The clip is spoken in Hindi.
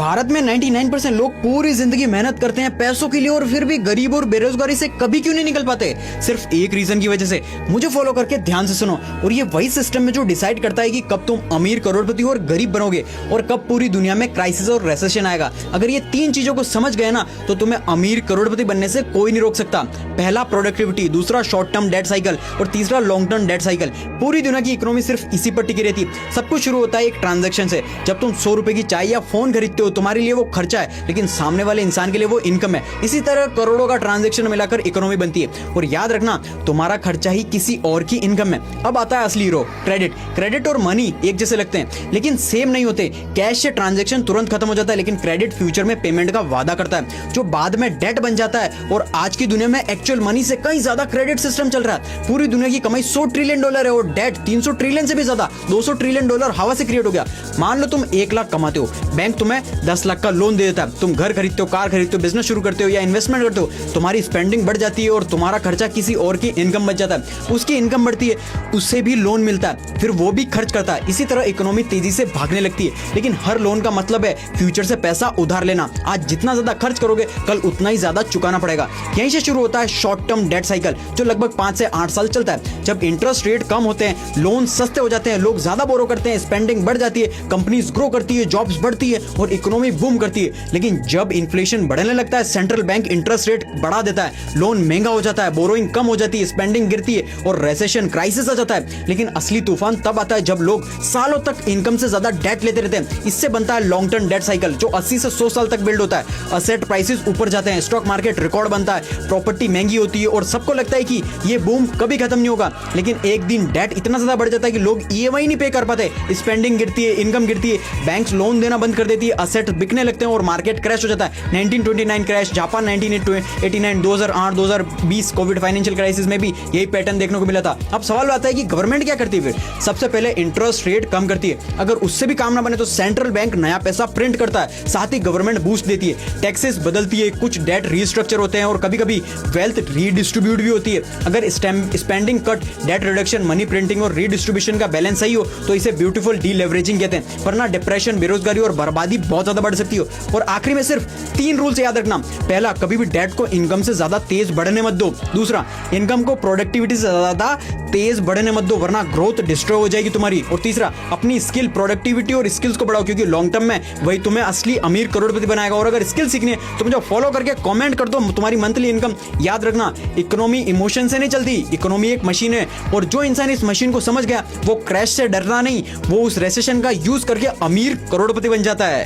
भारत में 99% लोग पूरी जिंदगी मेहनत करते हैं पैसों के लिए और फिर भी गरीब और बेरोजगारी से कभी क्यों नहीं निकल पाते? सिर्फ एक रीजन की वजह से। मुझे फॉलो करके ध्यान से सुनो। और ये वही सिस्टम है जो डिसाइड करता है कि कब तुम अमीर, करोड़पति और गरीब बनोगे और कब पूरी दुनिया में क्राइसिस और रेसेशन आएगा। अगर ये तीन चीजों को समझ गए ना तो तुम्हें अमीर, करोड़पति बनने से कोई नहीं रोक सकता। पहला प्रोडक्टिविटी, दूसरा शॉर्ट टर्म डेट साइकिल और तीसरा लॉन्ग टर्म डेट साइकिल। पूरी दुनिया की इकोनॉमी सिर्फ इसी पर टिकी रहती है। सब कुछ शुरू होता है एक ट्रांजैक्शन से। जब तुम 100 रुपए की चाय या फोन खरीदते हो, तुम्हारे लिए वो खर्चा है लेकिन सामने वाले इंसान के लिए वो इनकम है। इसी तरह करोड़ों का ट्रांजैक्शन मिलाकर इकोनॉमी बनती है। और याद रखना, तुम्हारा खर्चा ही किसी और की इनकम है। अब आता है असली हीरो, क्रेडिट। क्रेडिट और मनी एक जैसे लगते हैं लेकिन सेम नहीं होते। कैश से ट्रांजैक्शन तुरंत खत्म हो जाता है लेकिन क्रेडिट फ्यूचर में पेमेंट का वादा करता है जो बाद में डेट बन जाता है। और आज की दुनिया में एक्चुअल मनी से कहीं ज्यादा क्रेडिट सिस्टम चल रहा है। पूरी दुनिया की कमाई $100 ट्रिलियन है और डेट 300 ट्रिलियन से भी ज्यादा, $200 ट्रिलियन हवा से क्रिएट हो गया। मान लो तुम 1 लाख कमाते हो, बैंक तुम्हें 10 लाख का लोन दे देता है। तुम घर खरीदते हो, कार खरीदते हो, बिजनेस शुरू करते हो या इन्वेस्टमेंट करते हो, तुम्हारी स्पेंडिंग बढ़ जाती है और तुम्हारा खर्चा किसी और की इनकम बच जाता है। उसकी इनकम बढ़ती है, उससे भी लोन मिलता है, फिर वो भी खर्च करता है। इसी तरह इकोनॉमी तेजी से भागने लगती है। लेकिन हर लोन का मतलब है फ्यूचर से पैसा उधार लेना। आज जितना ज्यादा खर्च करोगे कल उतना ही ज्यादा चुकाना पड़ेगा। यहीं से शुरू होता है शॉर्ट टर्म डेट साइकिल जो लगभग 5 से 8 साल चलता है। जब इंटरेस्ट रेट कम होते हैं, लोन सस्ते हो जाते हैं, लोग ज्यादा बोरो करते हैं, स्पेंडिंग बढ़ जाती है, कंपनीज ग्रो करती है, जॉब्स बढ़ती है और इकोनॉमी बूम करती है। लेकिन जब इन्फ्लेशन बढ़ने लगता है, सेंट्रल बैंक इंटरेस्ट रेट बढ़ा देता है, लोन महंगा हो जाता है, बोरोइंग कम हो जाती है, स्पेंडिंग गिरती है और रेसेशन, क्राइसिस आ जाता है। लेकिन असली तूफान तब आता है जब लोग सालों तक इनकम से ज्यादा डेट लेते रहते हैं। इससे बनता है लॉन्ग टर्म डेट साइकिल जो 80 से 100 साल तक बिल्ड होता है। असेट प्राइसेस ऊपर जाते हैं, स्टॉक मार्केट रिकॉर्ड बनता है, प्रॉपर्टी महंगी होती है और सबको लगता है कि ये बूम कभी खत्म नहीं होगा। लेकिन एक दिन डेट इतना ज्यादा बढ़ जाता है कि लोग ईएमआई नहीं पे कर पाते, स्पेंडिंग गिरती है, इनकम गिरती है, बैंक्स लोन देना बंद कर देती है, असेट बिकने लगते हैं और मार्केट क्रैश हो जाता है। 1929 crash, Japan 1989, 2008, 2020 Covid financial crisis में भी यही पैटर्न देखने को मिला था। अब सवाल आता है कि गवर्नमेंट क्या करती है? फिर सबसे पहले इंटरेस्ट रेट कम करती है। अगर उससे भी काम ना बने तो सेंट्रल बैंक नया पैसा प्रिंट करता है, साथ ही गवर्नमेंट बूस्ट देती है, टैक्सेस बदलती है, कुछ डेट रीस्ट्रक्चर होते हैं और कभी कभी वेल्थ रीडिस्ट्रीब्यूट भी होती है। अगर spending cut, date reduction, money printing और रीडिस्ट्रीब्यूशन का बैलेंस सही हो तो इसे ब्यूटीफुल डीलेवरेजिंग कहते हैं। वरना डिप्रेशन, बेरोजगारी और बर्बादी बहुत ज्यादा बढ़ सकती है। और आखिरी में सिर्फ 3 रूल्स याद रखना। पहला, कभी भी डेट को इनकम से ज्यादा तेज बढ़ने मत दो। दूसरा, इनकम को प्रोडक्टिविटी से ज्यादा तेज बढ़ने मत दो वरना ग्रोथ डिस्ट्रॉय हो जाएगी तुम्हारी। और तीसरा, अपनी स्किल, प्रोडक्टिविटी और स्किल्स को बढ़ाओ क्योंकि लॉन्ग टर्म में वही तुम्हें असली अमीर, करोड़पति बनाएगा। और अगर स्किल सीखनी है तो मुझे फॉलो करके कमेंट कर दो तुम्हारी मंथली इनकम। याद रखना, इकोनॉमी इमोशन से नहीं चलती, इकोनॉमी एक मशीन है और जो इंसान इस मशीन को समझ गया वो क्रैश से डरना नहीं, वो उस रेसेशन का यूज करके अमीर, करोड़पति बन जाता है।